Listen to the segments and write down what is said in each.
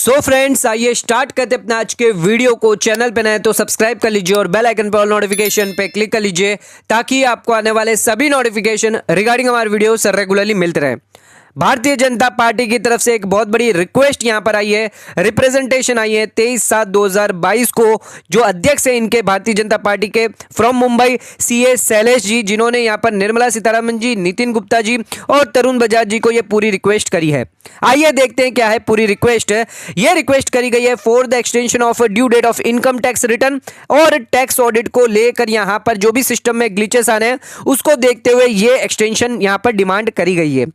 So friends, आइए start करते अपने आज के वीडियो को। चैनल पे नए तो सब्सक्राइब कर लीजिए और बेल आइकन पर ऑल नोटिफिकेशन पे क्लिक कर लीजिए ताकि आपको आने वाले सभी नोटिफिकेशन रिगार्डिंग हमारे वीडियो से रेगुलरली मिलते रहे। भारतीय जनता पार्टी की तरफ से एक बहुत बड़ी रिक्वेस्ट यहां पर आई है, रिप्रेजेंटेशन आई है 23/7/2022 को। जो अध्यक्ष है इनके भारतीय जनता पार्टी के फ्रॉम मुंबई सीए शैलेश जी, जिन्होंने यहां पर निर्मला सीतारमण जी, नितिन गुप्ता जी और तरुण बजाज जी को यह पूरी रिक्वेस्ट करी है। आइए देखते हैं क्या है पूरी रिक्वेस्ट। यह रिक्वेस्ट करी गई है for the extension of due date of income tax return और टैक्स ऑडिट को लेकर यहां पर जो भी सिस्टम में ग्लिचेस आने हैं उसको देखते हुए यह एक्सटेंशन यहां पर डिमांड करी गई है।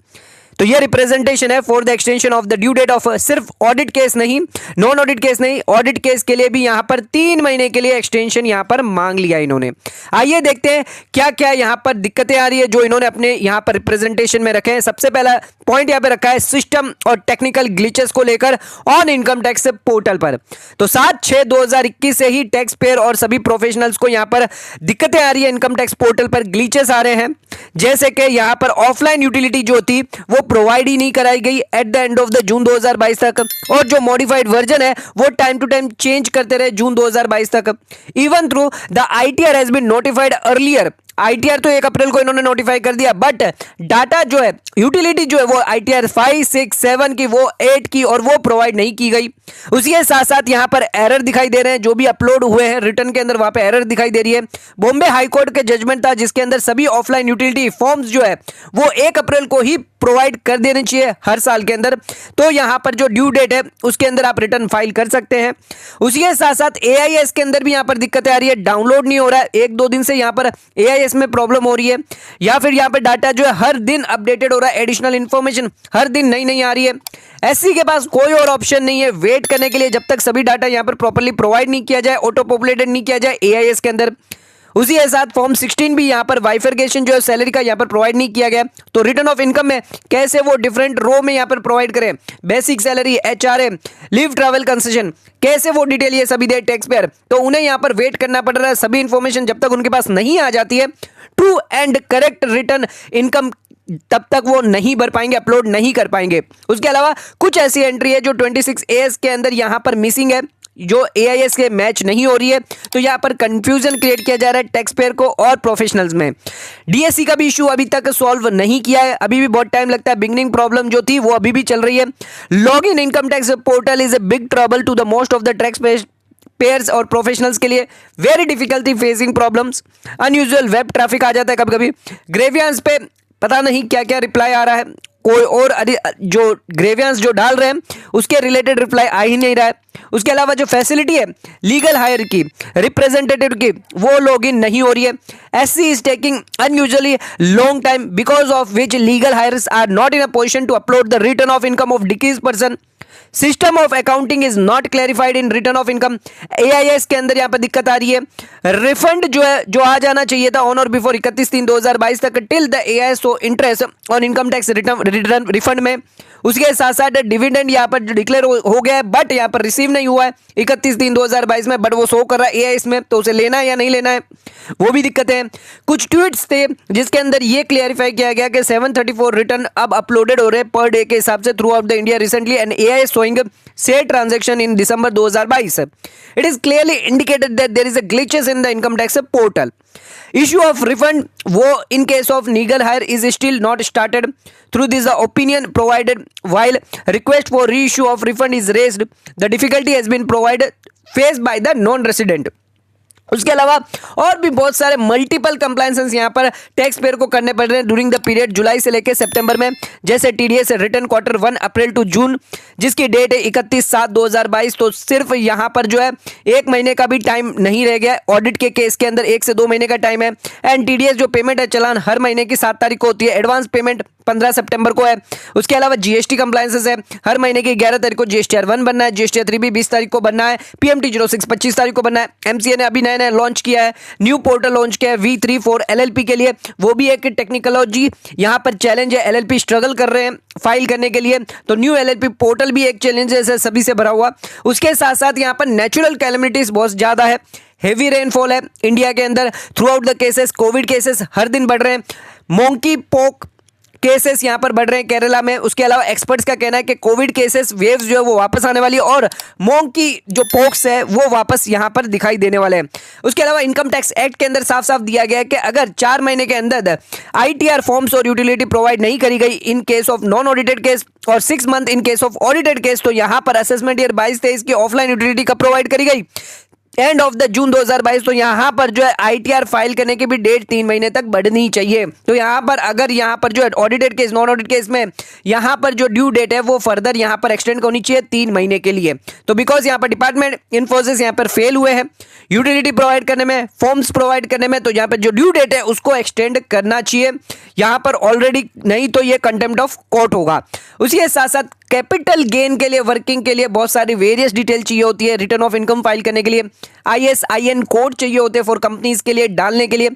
तो ये रिप्रेजेंटेशन है for the extension of the due date of, सिर्फ ऑडिट केस नहीं, नॉन ऑडिट केस नहीं, ऑडिट केस के लिए भी यहां पर 3 महीने के लिए एक्सटेंशन यहां पर मांग लिया इन्होंने। आइए देखते हैं क्या क्या यहां पर दिक्कतें आ रही है जो इन्होंने अपने यहां पर रिप्रेजेंटेशन में रखे हैं। सबसे पहला पॉइंट यहां पर रखा है सिस्टम और टेक्निकल ग्लिचेस को लेकर ऑन इनकम टैक्स पोर्टल पर। तो 7/6/2021 से ही टैक्स पेयर और सभी प्रोफेशनल्स को यहां पर दिक्कतें आ रही है, इनकम टैक्स पोर्टल पर ग्लिचेस आ रहे हैं। जैसे कि यहां पर ऑफलाइन यूटिलिटी जो थी वो प्रोवाइड ही नहीं कराई गई at the end of the June 2022 तक, और जो मॉडिफाइड वर्जन है वो टाइम टू टाइम चेंज करते रहे जून 2022 तक। Even through the ITR has been notified earlier. ITR तो 1 अप्रैल को इन्होंने नोटिफाई कर दिया, बट डाटा जो है, यूटिलिटी जो है वो आईटीआर 5, 6, 7 की, वो 8 की, और वो प्रोवाइड नहीं की गई। उसी के साथ साथ यहां पर एरर दिखाई दे रहे हैं, जो भी अपलोड हुए हैं रिटर्न के अंदर वहां पे एरर दिखाई दे रही है। बॉम्बे हाई कोर्ट के जजमेंट था जिसके अंदर सभी ऑफलाइन यूटिलिटी फॉर्म्स जो है वो 1 अप्रैल को ही प्रोवाइड कर देने चाहिए हर साल के अंदर। तो यहां पर जो ड्यू डेट है उसके अंदर आप रिटर्न फाइल कर सकते हैं। उसी के साथ साथ एआईएस के अंदर भी यहां पर दिक्कतें आ रही है, डाउनलोड नहीं हो रहा है। 1-2 दिन से यहां पर एआईएस में प्रॉब्लम हो रही है, या फिर यहां पर डाटा जो है हर दिन अपडेटेड हो रहा है, एडिशनल इंफॉर्मेशन हर दिन नई नई आ रही है। एससी के पास कोई और ऑप्शन नहीं है वेट करने के लिए जब तक सभी डाटा यहां पर प्रॉपर्ली प्रोवाइड नहीं किया जाए, ऑटो पॉपुलेटेड नहीं किया जाए एआईएस के अंदर। उसी के साथ फॉर्म 16 भी यहां पर वाइफरकेशन जो है सैलरी का यहां पर प्रोवाइड नहीं किया गया। तो रिटर्न ऑफ इनकम में कैसे वो डिफरेंट रो में यहां पर प्रोवाइड करें, basic salary, HRA, leave travel concession, कैसे वो डिटेल ये सभी दे टैक्स पेयर। तो उन्हें यहां पर वेट करना पड़ रहा है। सभी इंफॉर्मेशन जब तक उनके पास नहीं आ जाती है, true and correct return income, तब तक वो नहीं भर पाएंगे, अपलोड नहीं कर पाएंगे। उसके अलावा कुछ ऐसी एंट्री है जो 26AS के अंदर यहां पर मिसिंग है, जो एआईएस के मैच नहीं हो रही है। तो यहां पर कंफ्यूजन क्रिएट किया जा रहा है टैक्स पेयर को और प्रोफेशनल्स में। डीएससी का भी इशू अभी तक सॉल्व नहीं किया है, अभी भी बहुत टाइम लगता है। बिगनिंग प्रॉब्लम जो थी वो अभी भी चल रही है। Log in income tax portal is a big trouble to the most of the tax payers और प्रोफेशनल्स के लिए, very difficulty facing problems. Unusual web traffic आ जाता है कभी कभी। ग्रेवियंस पे पता नहीं क्या क्या रिप्लाई आ रहा है, कोई और जो ग्रेवियंस जो डाल रहे हैं उसके रिलेटेड रिप्लाई आ ही नहीं रहा है। उसके अलावा जो फैसिलिटी है लीगल हायर की, रिप्रेजेंटेटिव की, वो लॉगिन नहीं हो रही है। SC is taking unusually long time because of which legal heirs are not in a position to upload the return of income of डिक्रीज person. System of accounting is not clarified in return of income. AIS के अंदर यहां पर दिक्कत आ रही है। Refund जो है जो आ जाना चाहिए था ऑन और बिफोर 31/3/2022 तक till the AIS so interest on income tax return refund में। उसके साथ साथ डिविडेंड यहां पर जो डिक्लेयर हो गया है बट यहां पर रिसीव नहीं हुआ है 31/3/2022 में, बट वो शो कर रहा है एआईएस में। तो उसे लेना है या नहीं लेना है, वो भी दिक्कतें हैं। कुछ ट्वीट्स थे जिसके अंदर ये क्लियरिफाई किया गया कि 734 रिटर्न अब अपलोडेड हो रहे हैं पर डे के हिसाब से through out the India recently, and AIS showing say transaction in December 2022. It is clearly indicated that there is a glitches in the income tax portal. Issue of refund वो in case of legal hire is still not started. Through this opinion provided while request for reissue of refund is raised, the difficulty has been provided faced by the non-resident. उसके अलावा और भी बहुत सारे multiple compliances यहां पर tax payer को करने पड़ रहे हैं ड्यूरिंग द पीरियड जुलाई से लेकर सितंबर में। जैसे TDS return quarter 1 April to June जिसकी डेट है 31/7/2022। तो सिर्फ यहां पर जो है 1 महीने का भी टाइम नहीं रह गया। ऑडिट के केस के अंदर 1 से 2 महीने का टाइम है। एंड टीडीएस जो पेमेंट है चलान हर महीने की 7 तारीख को होती है, एडवांस पेमेंट 15 सितंबर को है। उसके अलावा जीएसटी कंप्लायंसेस है, हर महीने की 11 तारीख को जीएसटीआर 1 बनना है, जीएसटीआर 3 भी 20 तारीख को बनना है, पीएमटी 06 25 तारीख को बनना है। एमसीए ने अभी नया लॉन्च किया है, न्यू पोर्टल लॉन्च किया है V34 एलएलपी के लिए, वो भी एक टेक्निकोलॉजी यहां पर चैलेंज है। एलएलपी स्ट्रगल कर रहे हैं फाइल करने के लिए, तो न्यू एलएलपी पोर्टल भी एक चैलेंज है सभी से भरा हुआ। उसके साथ साथ यहां पर नेचुरल कैलेमिटीज बहुत ज्यादा है, हेवी रेनफॉल है इंडिया के अंदर throughout the cases, Covid cases हर दिन बढ़ रहे हैं। मोंकी पॉक केसेस यहां पर बढ़ रहे हैं केरला में। उसके अलावा एक्सपर्ट्स का कहना है कि कोविड केसेस वेव्स जो है वो वापस आने वाली है और मोंग की जो पोक्स है वो वापस यहां पर दिखाई देने वाले हैं। उसके अलावा इनकम टैक्स एक्ट के अंदर साफ साफ दिया गया है कि अगर 4 महीने के अंदर आईटीआर फॉर्म्स और यूटिलिटी प्रोवाइड नहीं करी गई in case of non audited case और 6 month in case of audited case, तो यहां पर असेसमेंट ईयर 22-23 की ऑफलाइन यूटिलिटी कब प्रोवाइड करी गई, एंड ऑफ द जून 2022। तो यहां पर जो है आईटीआर फाइल करने की भी डेट 3 महीने तक बढ़नी चाहिए। तो यहां पर अगर यहां पर जो है audited case non audit case में यहां पर जो ड्यू डेट है वो फर्दर यहां पर एक्सटेंड होनी चाहिए 3 महीने के लिए। तो बिकॉज यहां पर डिपार्टमेंट इन्फोसिस यहां पर फेल हुए हैं यूटिलिटी प्रोवाइड करने में, फॉर्म्स प्रोवाइड करने में, तो यहां पर जो ड्यू डेट है उसको एक्सटेंड करना चाहिए यहां पर ऑलरेडी, नहीं तो ये कंटेम्प्ट ऑफ कोर्ट होगा। उसी के साथ साथ कैपिटल गेन के लिए वर्किंग के लिए बहुत सारी वेरियस डिटेल चाहिए होती है रिटर्न ऑफ इनकम फाइल करने के लिए, ISIN कोड चाहिए होते हैं फॉर कंपनीज के लिए डालने के लिए।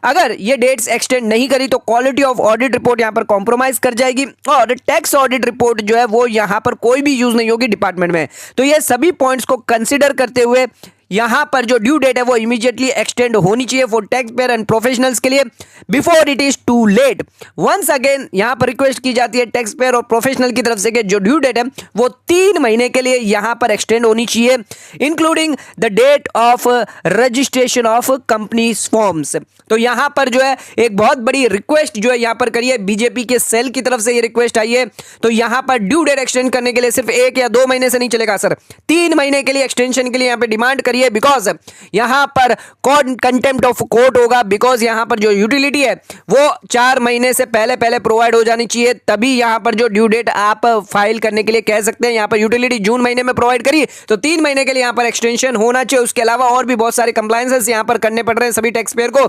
अगर ये डेट्स एक्सटेंड नहीं करी तो क्वालिटी ऑफ ऑडिट रिपोर्ट यहां पर कॉम्प्रोमाइज कर जाएगी और टैक्स ऑडिट रिपोर्ट जो है वो यहां पर कोई भी यूज नहीं होगी डिपार्टमेंट में। तो ये सभी पॉइंट्स को कंसिडर करते हुए यहां पर जो ड्यू डेट है वो इमीडिएटली एक्सटेंड होनी चाहिए for tax payer and professionals के लिए before it is too late. Once again यहां पर रिक्वेस्ट की जाती है टैक्स पेयर और प्रोफेशनल की तरफ से कि जो ड्यू डेट है वो 3 महीने के लिए यहां पर एक्सटेंड होनी चाहिए including the date of registration of companies forms. तो यहां पर जो है एक बहुत बड़ी रिक्वेस्ट जो है यहां पर करी है बीजेपी के सेल की तरफ से, ये रिक्वेस्ट आई है। तो यहां पर ड्यू डेट एक्सटेंड करने के लिए सिर्फ 1 या 2 महीने से नहीं चलेगा सर, 3 महीने के लिए एक्सटेंशन के लिए यहां पर डिमांड करिए बिकॉज यहां पर कंटेम्प्ट ऑफ कोर्ट होगा। बिकॉज यहां पर जो यूटिलिटी है वो 4 महीने से पहले प्रोवाइड हो जानी चाहिए, तभी यहां पर जो ड्यू डेट आप फाइल करने के लिए कह सकते हैं। यहां पर यूटिलिटी जून महीने में प्रोवाइड करी तो 3 महीने के लिए यहां पर एक्सटेंशन होना चाहिए। उसके अलावा और भी बहुत सारे कंप्लायंसेस यहां पर करने पड़ रहे हैं सभी टैक्स पेयर को,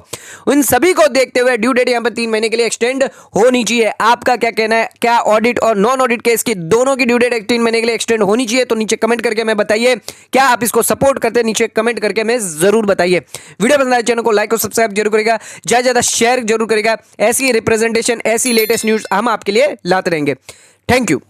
उन सभी को देखते हुए ड्यू डेट यहां पर 3 महीने के लिए एक्सटेंड होनी चाहिए। आपका क्या कहना है, क्या ऑडिट और नॉन ऑडिट केस की दोनों की ड्यू डेट 3 महीने के लिए एक्सटेंड होनी चाहिए? तो नीचे कमेंट करके हमें बताइए, क्या आप इसको सपोर्ट करते हैं? नीचे कमेंट करके हमें जरूर बताइए। वीडियो पसंद आए चैनल को लाइक और सब्सक्राइब जरूर करेगा, ज्यादा शेयर जरूर करेगा। ऐसी रिप्रेजेंटेशन, ऐसी लेटेस्ट न्यूज हम आपके लिए लाते रहेंगे। Thank you.